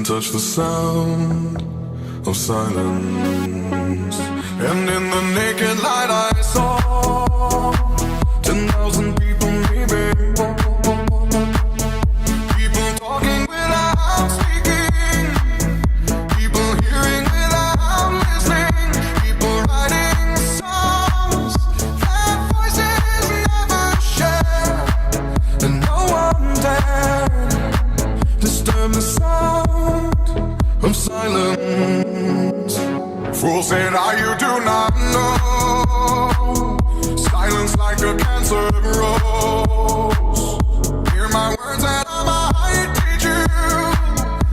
touch the sound of silence. And in the naked light I saw 10,000 people maybe. People talking without speaking. People hearing without listening. People writing songs that voices never share. And no one dared disturb the sound of silence. Fools say now you do not know. Silence like a cancer grows. Hear my words and